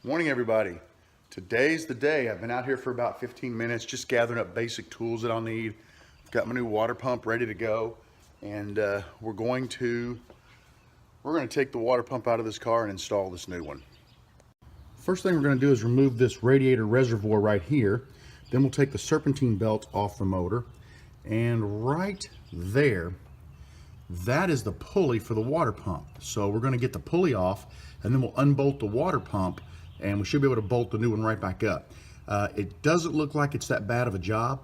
Morning, everybody. Today's the day. I've been out here for about 15 minutes just gathering up basic tools that I'll need. I've got my new water pump ready to go, and we're going to take the water pump out of this car and install this new one. First thing we're going to do is remove this radiator reservoir right here. Then we'll take the serpentine belt off the motor, and right there, that is the pulley for the water pump. So we're going to get the pulley off, and then we'll unbolt the water pump, and we should be able to bolt the new one right back up. It doesn't look like it's that bad of a job.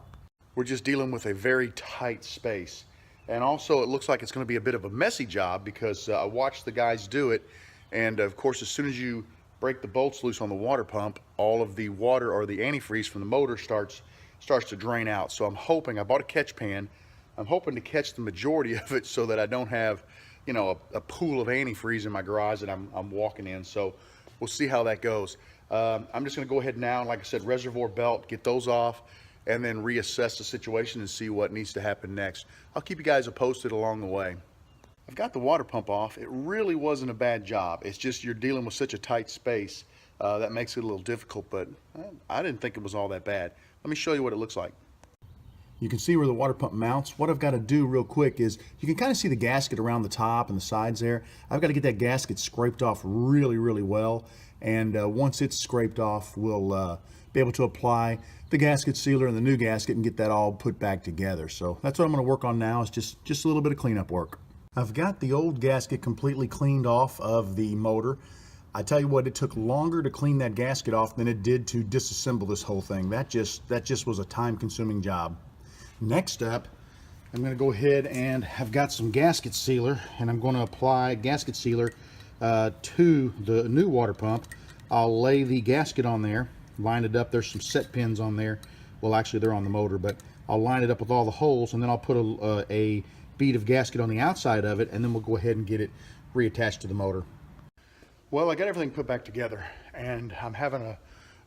We're just dealing with a very tight space. And also it looks like it's going to be a bit of a messy job because I watched the guys do it, and of course as soon as you break the bolts loose on the water pump, all of the water or the antifreeze from the motor starts to drain out. So I'm hoping, I bought a catch pan, I'm hoping to catch the majority of it so that I don't have, you know, a pool of antifreeze in my garage that I'm walking in. So we'll see how that goes. I'm just going to go ahead now, like I said, reservoir belt, get those off, and then reassess the situation and see what needs to happen next. I'll keep you guys posted along the way. I've got the water pump off. It really wasn't a bad job. It's just you're dealing with such a tight space that makes it a little difficult, but I didn't think it was all that bad. Let me show you what it looks like. You can see where the water pump mounts. What I've got to do real quick is, you can kind of see the gasket around the top and the sides there. I've got to get that gasket scraped off really, really well. And once it's scraped off, we'll be able to apply the gasket sealer and the new gasket and get that all put back together. So that's what I'm going to work on now, is just a little bit of cleanup work. I've got the old gasket completely cleaned off of the motor. I tell you what, it took longer to clean that gasket off than it did to disassemble this whole thing. That just was a time-consuming job. Next up, I'm going to go ahead and I've got some gasket sealer, and I'm going to apply gasket sealer to the new water pump. I'll lay the gasket on there, line it up. There's some set pins on there. Well, actually they're on the motor, but I'll line it up with all the holes, and then I'll put a bead of gasket on the outside of it, and then we'll go ahead and get it reattached to the motor. Well, I got everything put back together, and I'm having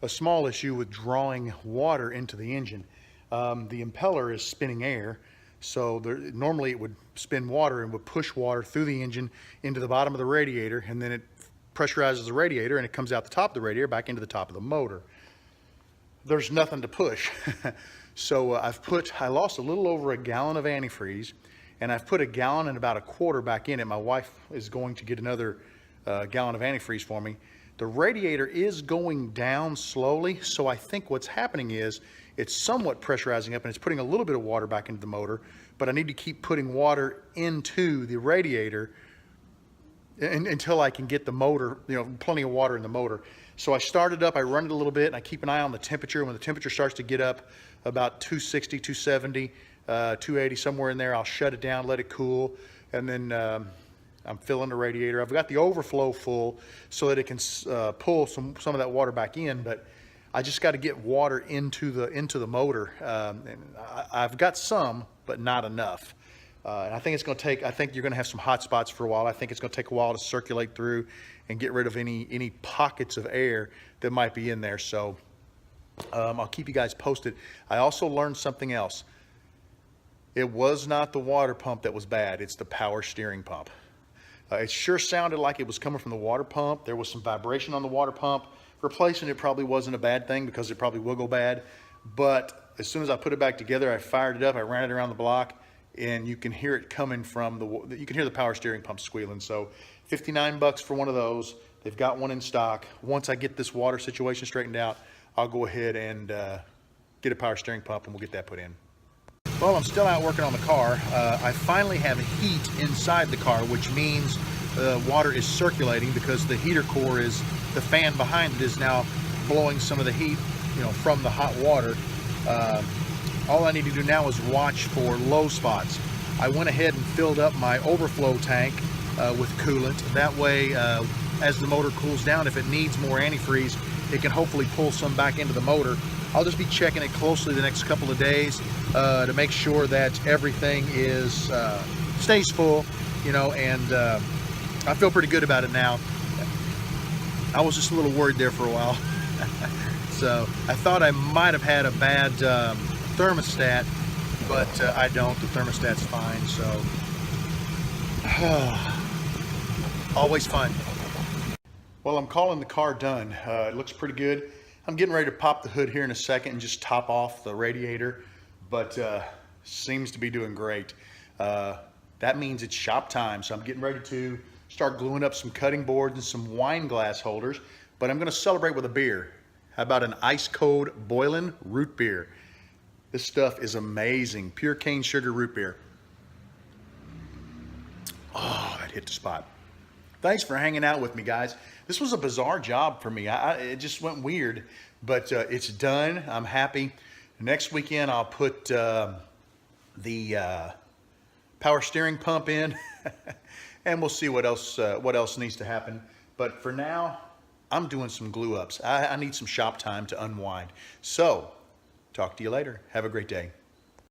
a small issue with drawing water into the engine. The impeller is spinning air, so normally it would spin water and would push water through the engine into the bottom of the radiator, and then it pressurizes the radiator and it comes out the top of the radiator back into the top of the motor. There's nothing to push. So I lost a little over a gallon of antifreeze, and I've put a gallon and about a quarter back in it. My wife is going to get another gallon of antifreeze for me. The radiator is going down slowly, so I think what's happening is it's somewhat pressurizing up and it's putting a little bit of water back into the motor, but I need to keep putting water into the radiator until I can get the motor, you know, plenty of water in the motor. So I start it up, I run it a little bit, and I keep an eye on the temperature. When the temperature starts to get up about 260, 270, 280, somewhere in there, I'll shut it down, let it cool, and then I'm filling the radiator. I've got the overflow full so that it can pull some of that water back in, but I just got to get water into the motor. And I've got some, but not enough. And I think it's going to take, I think you're going to have some hot spots for a while. I think it's going to take a while to circulate through and get rid of any pockets of air that might be in there. So I'll keep you guys posted. I also learned something else. It was not the water pump that was bad. It's the power steering pump. It sure sounded like it was coming from the water pump. There was some vibration on the water pump. Replacing it probably wasn't a bad thing because it probably will go bad. But as soon as I put it back together, I fired it up, I ran it around the block, and you can hear it coming from you can hear the power steering pump squealing. So 59 bucks for one of those. They've got one in stock. Once I get this water situation straightened out, I'll go ahead and get a power steering pump, and we'll get that put in. Well, I'm still out working on the car. I finally have heat inside the car, which means the water is circulating because the heater core is, the fan behind it is now blowing some of the heat, you know, from the hot water. All I need to do now is watch for low spots. I went ahead and filled up my overflow tank with coolant. That way, as the motor cools down, if it needs more antifreeze, it can hopefully pull some back into the motor. I'll just be checking it closely the next couple of days to make sure that everything is stays full, you know, and I feel pretty good about it now. I was just a little worried there for a while. So I thought I might have had a bad thermostat, but I don't. The thermostat's fine, so always fun. Well, I'm calling the car done. It looks pretty good. I'm getting ready to pop the hood here in a second and just top off the radiator, but seems to be doing great. That means it's shop time, so I'm getting ready to start gluing up some cutting boards and some wine glass holders, but I'm gonna celebrate with a beer. How about an ice cold boiling root beer? This stuff is amazing. Pure cane sugar root beer. Oh, that hit the spot. Thanks for hanging out with me, guys. This was a bizarre job for me. It just went weird, but it's done. I'm happy. Next weekend, I'll put the power steering pump in, and we'll see what else needs to happen. But for now, I'm doing some glue ups. I need some shop time to unwind. So, talk to you later. Have a great day.